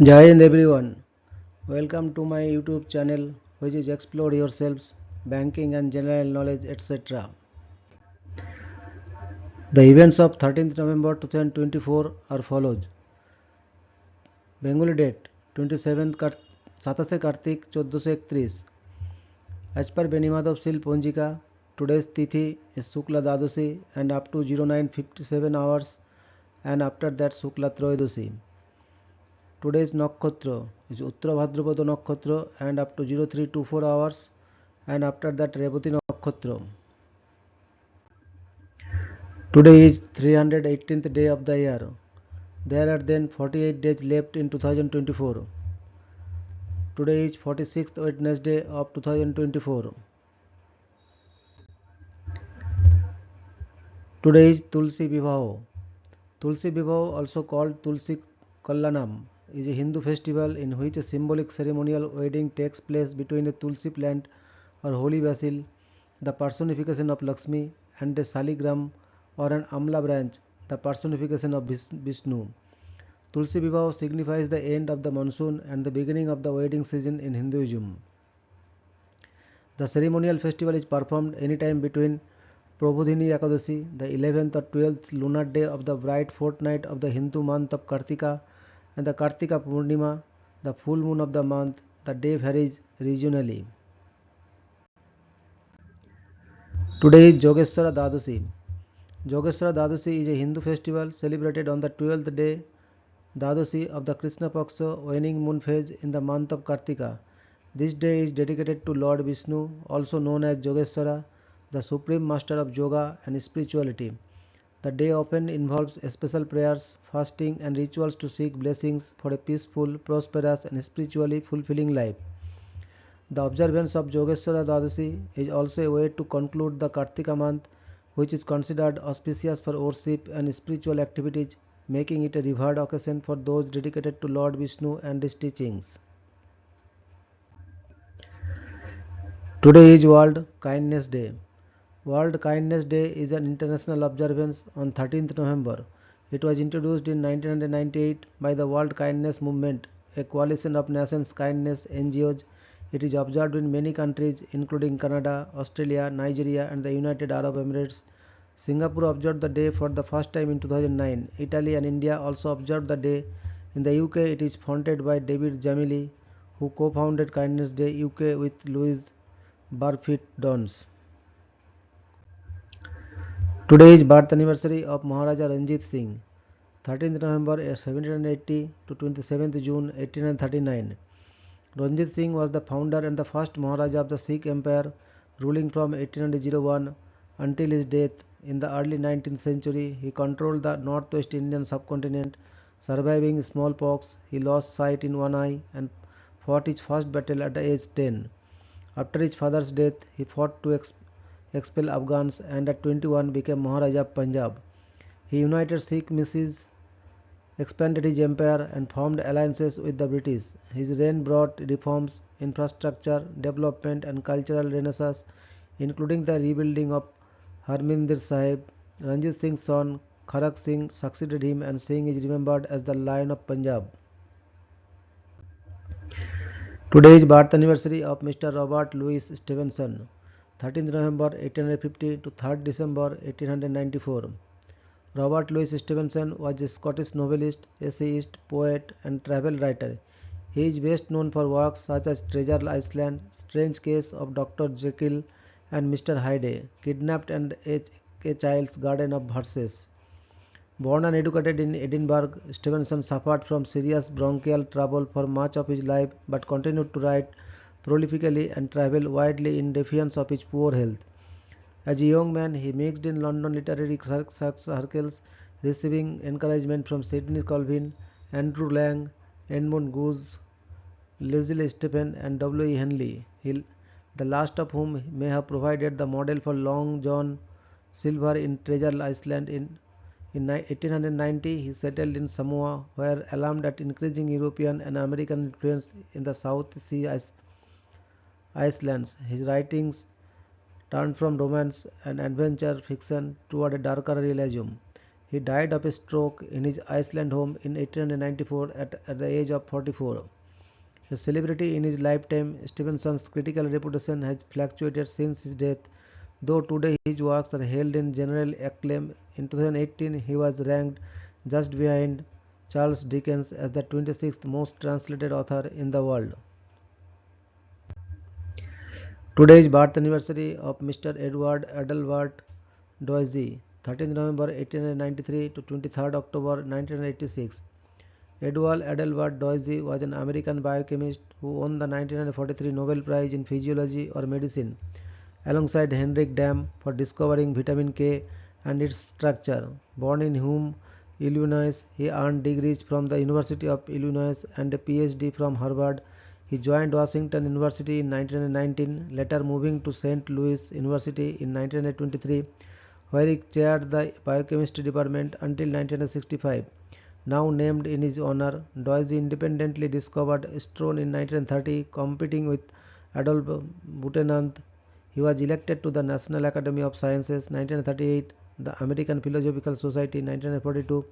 Jai Hind everyone. Welcome to my YouTube channel which is Explore Yourselves, Banking and General Knowledge etc. The events of 13th November 2024 are follows. Bengali date 27th 27 Kartik 1431. As per Benimadhav Sil Ponjika, today's Tithi is Shukla Dadosi and up to 0957 hours and after that Shukla Troyodosi. Today's Nakhotra is Uttra Bhadrapada Nakhotra and up to 0324 hours and after that Revati Nakhotra. Today is 318th day of the year. There are then 48 days left in 2024. Today is 46th Wednesday of 2024. Today is Tulsi Vivaho. Tulsi Vivaho, also called Tulsi Kallanam, is a Hindu festival in which a symbolic ceremonial wedding takes place between a Tulsi plant or holy basil, the personification of Lakshmi, and a Saligram or an Amla branch, the personification of Vishnu. Tulsi Vivaho signifies the end of the monsoon and the beginning of the wedding season in Hinduism. The ceremonial festival is performed anytime between Prabodhini Ekadashi, the 11th or 12th lunar day of the bright fortnight of the Hindu month of Kartika, and the Kartika Purnima, the full moon of the month. The day varies regionally. Today is Jogeshwara Dadoshi. Jogeshwara Dadoshi is a Hindu festival celebrated on the 12th day Dadoshi of the Krishna Paksha waning moon phase in the month of Kartika. This day is dedicated to Lord Vishnu, also known as Yogeshwara, the supreme master of yoga and spirituality. The day often involves special prayers, fasting, and rituals to seek blessings for a peaceful, prosperous, and spiritually fulfilling life. The observance of Yogeshwara Dadashi is also a way to conclude the Kartika month, which is considered auspicious for worship and spiritual activities, making it a revered occasion for those dedicated to Lord Vishnu and his teachings. Today is World Kindness Day. World Kindness Day is an international observance on 13th November. It was introduced in 1998 by the World Kindness Movement, a coalition of nations kindness NGOs. It is observed in many countries including Canada, Australia, Nigeria and the United Arab Emirates. Singapore observed the day for the first time in 2009. Italy and India also observed the day. In the UK it is founded by David Jamili, who co-founded Kindness Day UK with Louise Barfitt Dons. Today is birth anniversary of Maharaja Ranjit Singh, 13th November 1780 to 27th June 1839. Ranjit Singh was the founder and the first Maharaja of the Sikh Empire, ruling from 1801 until his death in the early 19th century. He controlled the northwest Indian subcontinent, surviving smallpox. He lost sight in one eye and fought his first battle at the age 10. After his father's death, he fought to expel Afghans and at 21 became Maharaja of Punjab. He united Sikh missions, expanded his empire and formed alliances with the British. His reign brought reforms, infrastructure development and cultural renaissance, including the rebuilding of Harmandir Sahib. Ranjit Singh's son Kharak Singh succeeded him and Singh is remembered as the Lion of Punjab. Today is birth anniversary of Mr. Robert Louis Stevenson, 13th November 1850 to 3rd December 1894. Robert Louis Stevenson was a Scottish novelist, essayist, poet, and travel writer. He is best known for works such as Treasure Island, Strange Case of Dr. Jekyll and Mr. Hyde, Kidnapped and a Child's Garden of Verses. Born and educated in Edinburgh, Stevenson suffered from serious bronchial trouble for much of his life but continued to write prolifically and travel widely in defiance of his poor health. As a young man, he mixed in London literary circles, receiving encouragement from Sidney Colvin, Andrew Lang, Edmund Goose, Leslie Stephen, and W. E. Henley, the last of whom may have provided the model for Long John Silver in Treasure Island. In 1890, he settled in Samoa, where, alarmed at increasing European and American influence in the South Sea Islands, his writings turned from romance and adventure fiction toward a darker realism. He died of a stroke in his Iceland home in 1894 at the age of 44. A celebrity in his lifetime, Stevenson's critical reputation has fluctuated since his death, though today his works are held in general acclaim. In 2018, he was ranked just behind Charles Dickens as the 26th most translated author in the world. Today is birth anniversary of Mr. Edward Adelbert Doisy, 13th November 1893 to 23rd October 1986. Edward Adelbert Doisy was an American biochemist who won the 1943 Nobel Prize in Physiology or Medicine alongside Heinrich Damm for discovering vitamin K and its structure. Born in Hume, Illinois, he earned degrees from the University of Illinois and a PhD from Harvard. He joined Washington University in 1919, later moving to St. Louis University in 1923, where he chaired the biochemistry department until 1965. Now named in his honor, Doisy independently discovered stone in 1930, competing with Adolf Butenandt. He was elected to the National Academy of Sciences 1938, the American Philosophical Society 1942,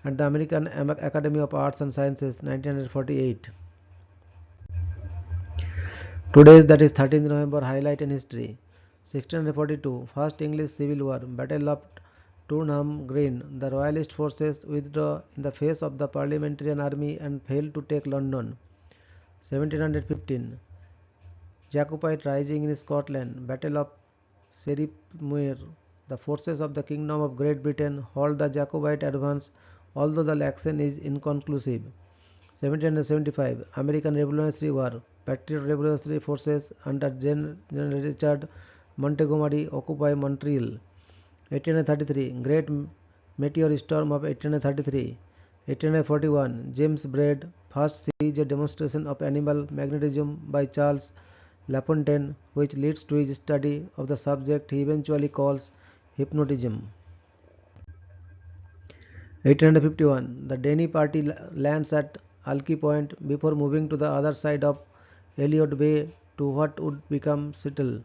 and the American Academy of Arts and Sciences 1948. Today's, that is 13th November, highlight in history. 1642, First English Civil War, Battle of Turnham Green. The Royalist forces withdrew in the face of the Parliamentarian army and failed to take London. 1715, Jacobite rising in Scotland, Battle of Sheriffmuir. The forces of the Kingdom of Great Britain halt the Jacobite advance, although the action is inconclusive. 1775, American Revolutionary War. Patriot Revolutionary forces under General Richard Montgomery occupy Montreal. 1833, Great Meteor Storm of 1833. 1841, James Braid first sees a demonstration of animal magnetism by Charles Lafontaine, which leads to his study of the subject he eventually calls hypnotism. 1851, the Denny party lands at Alki Point before moving to the other side of Elliot Bay to what would become Seattle.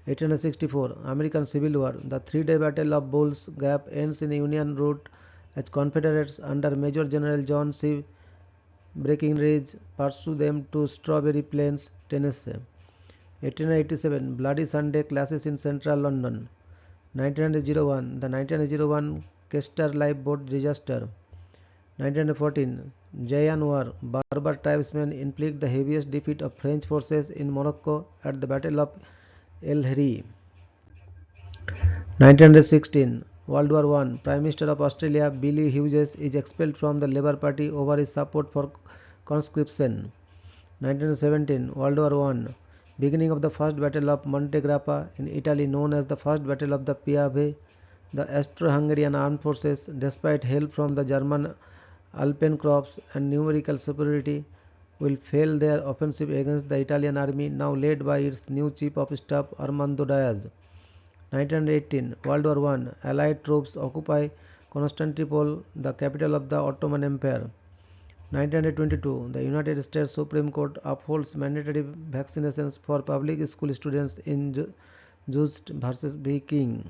1864, American Civil War. The three-day Battle of Bull's Gap ends in Union rout as Confederates under Major General John C. Breckinridge pursue them to Strawberry Plains, Tennessee. 1887, Bloody Sunday clashes in central London. 1901, the 1901 Kester lifeboat disaster. 1914, Jayan War. Berber tribesmen inflict the heaviest defeat of French forces in Morocco at the Battle of El Heri. 1916, World War I. Prime Minister of Australia Billy Hughes is expelled from the Labour Party over his support for conscription. 1917, World War I. Beginning of the First Battle of Monte Grappa in Italy, known as the First Battle of the Piave. The Austro-Hungarian armed forces, despite help from the German Alpenkorps and numerical superiority, will fail their offensive against the Italian army, now led by its new Chief of Staff Armando Diaz. 1918, World War I. Allied troops occupy Constantinople, the capital of the Ottoman Empire. 1922, the United States Supreme Court upholds mandatory vaccinations for public school students in Just versus V. King.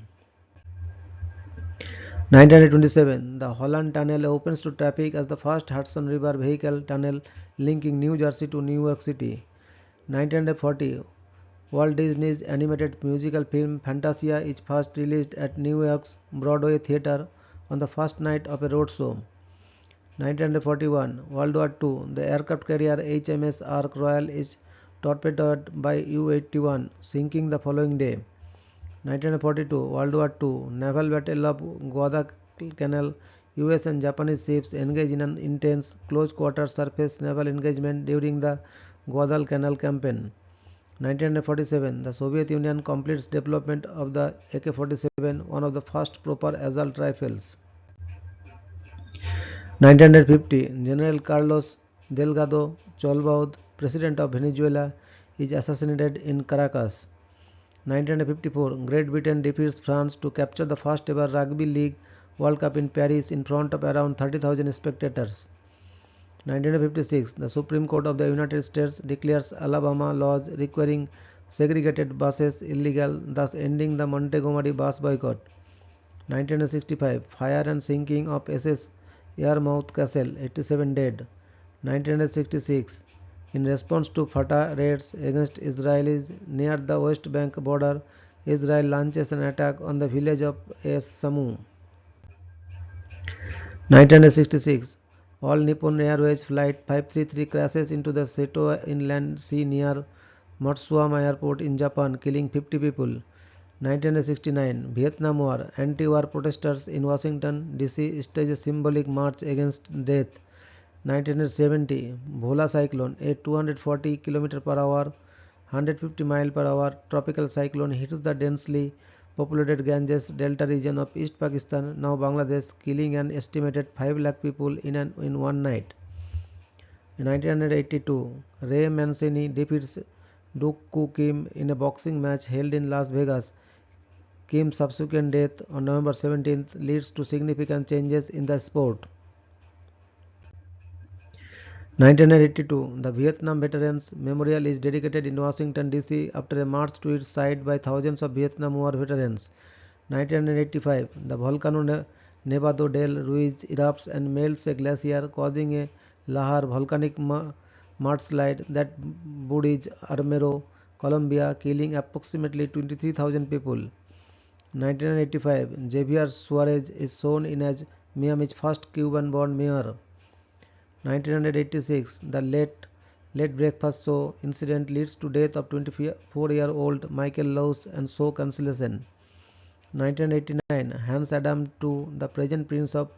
1927, the Holland Tunnel opens to traffic as the first Hudson River vehicle tunnel linking New Jersey to New York City. 1940, Walt Disney's animated musical film Fantasia is first released at New York's Broadway Theatre on the first night of a roadshow. 1941, World War II, the aircraft carrier HMS Ark Royal is torpedoed by U-81, sinking the following day. 1942, World War II, Naval Battle of Guadalcanal. US and Japanese ships engage in an intense close-quarter surface naval engagement during the Guadalcanal campaign. 1947, the Soviet Union completes development of the AK-47, one of the first proper assault rifles. 1950, General Carlos Delgado Cholbaud, President of Venezuela, is assassinated in Caracas. 1954, Great Britain defeats France to capture the first ever Rugby League World Cup in Paris in front of around 30,000 spectators. 1956, the Supreme Court of the United States declares Alabama laws requiring segregated buses illegal, thus ending the Montgomery bus boycott. 1965, fire and sinking of SS Yarmouth Castle, 87 dead. 1966, in response to Fatah raids against Israelis near the West Bank border, Israel launches an attack on the village of Es Samu. 1966, All Nippon Airways Flight 533 crashes into the Seto Inland Sea near Matsushima Airport in Japan, killing 50 people. 1969, Vietnam War. Anti-war protesters in Washington, D.C. stage a symbolic march against death. 1970, Bhola cyclone, a 240 km per hour, 150 mile per hour tropical cyclone hits the densely populated Ganges Delta region of East Pakistan, now Bangladesh, killing an estimated 5 lakh people in one night. In 1982, Ray Mancini defeats Duke Koo Kim in a boxing match held in Las Vegas. Kim's subsequent death on November 17th leads to significant changes in the sport. 1982, the Vietnam Veterans Memorial is dedicated in Washington, D.C. after a march to its site by thousands of Vietnam War veterans. 1985, the volcano Nevado del Ruiz erupts and melts a glacier, causing a lahar volcanic mudslide that buries Armero, Colombia, killing approximately 23,000 people. 1985, Javier Suarez is sworn in as Miami's first Cuban-born mayor. 1986, the late breakfast show incident leads to death of 24-year-old Michael Laws and show cancellation. 1989, Hans Adam II, the present Prince of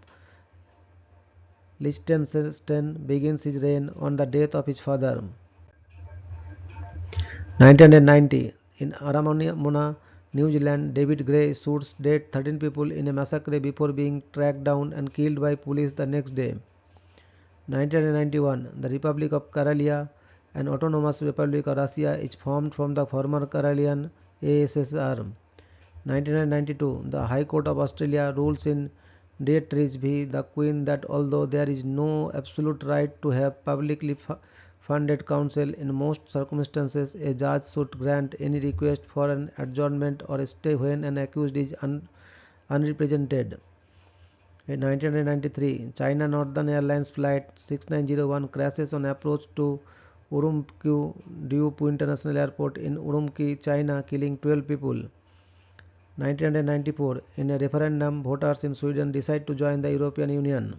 Liechtenstein, begins his reign on the death of his father. 1990, in Aramona, New Zealand, David Gray shoots dead 13 people in a massacre before being tracked down and killed by police the next day. 1991, the Republic of Karelia, an autonomous republic of Russia, is formed from the former Karelian ASSR. 1992, the High Court of Australia rules in Dietrich v. the Queen that although there is no absolute right to have publicly funded counsel, in most circumstances a judge should grant any request for an adjournment or stay when an accused is unrepresented. In 1993, China Northern Airlines Flight 6901 crashes on approach to Urumqi Diupu International Airport in Urumqi, China, killing 12 people. 1994, in a referendum, voters in Sweden decide to join the European Union.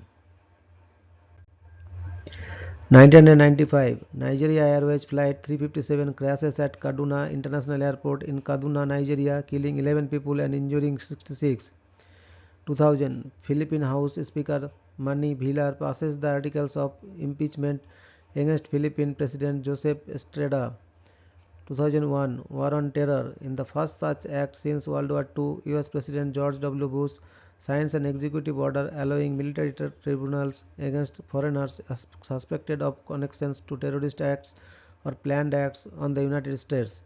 1995, Nigeria Airways Flight 357 crashes at Kaduna International Airport in Kaduna, Nigeria, killing 11 people and injuring 66. 2000, Philippine House Speaker Manny Villar passes the articles of impeachment against Philippine President Joseph Estrada. 2001, War on Terror. In the first such act since World War II, US President George W. Bush signs an executive order allowing military tribunals against foreigners suspected of connections to terrorist acts or planned acts on the United States.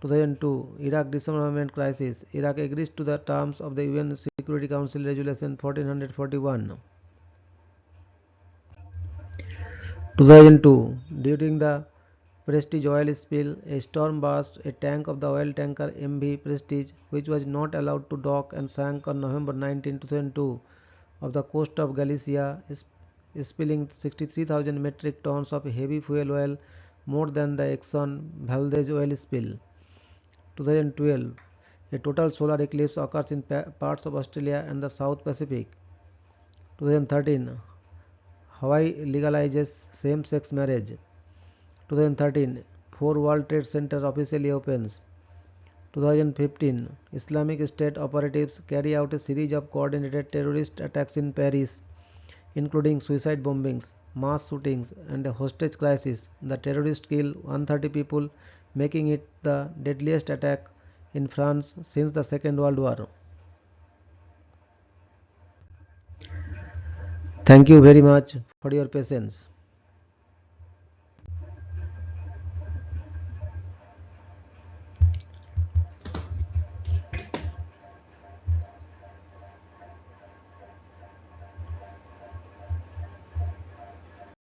2002, Iraq disarmament crisis. Iraq agrees to the terms of the UN Security Council Resolution 1441. 2002, during the Prestige oil spill, a storm burst a tank of the oil tanker MV Prestige, which was not allowed to dock and sank on November 19, 2002, off the coast of Galicia, spilling 63,000 metric tons of heavy fuel oil, more than the Exxon Valdez oil spill. 2012, a total solar eclipse occurs in parts of Australia and the South Pacific. 2013, Hawaii legalizes same-sex marriage. 2013, 4 World Trade Center officially opens. 2015, Islamic State operatives carry out a series of coordinated terrorist attacks in Paris, including suicide bombings, mass shootings, and a hostage crisis. The terrorists kill 130 people, making it the deadliest attack in France since the Second World War. Thank you very much for your patience.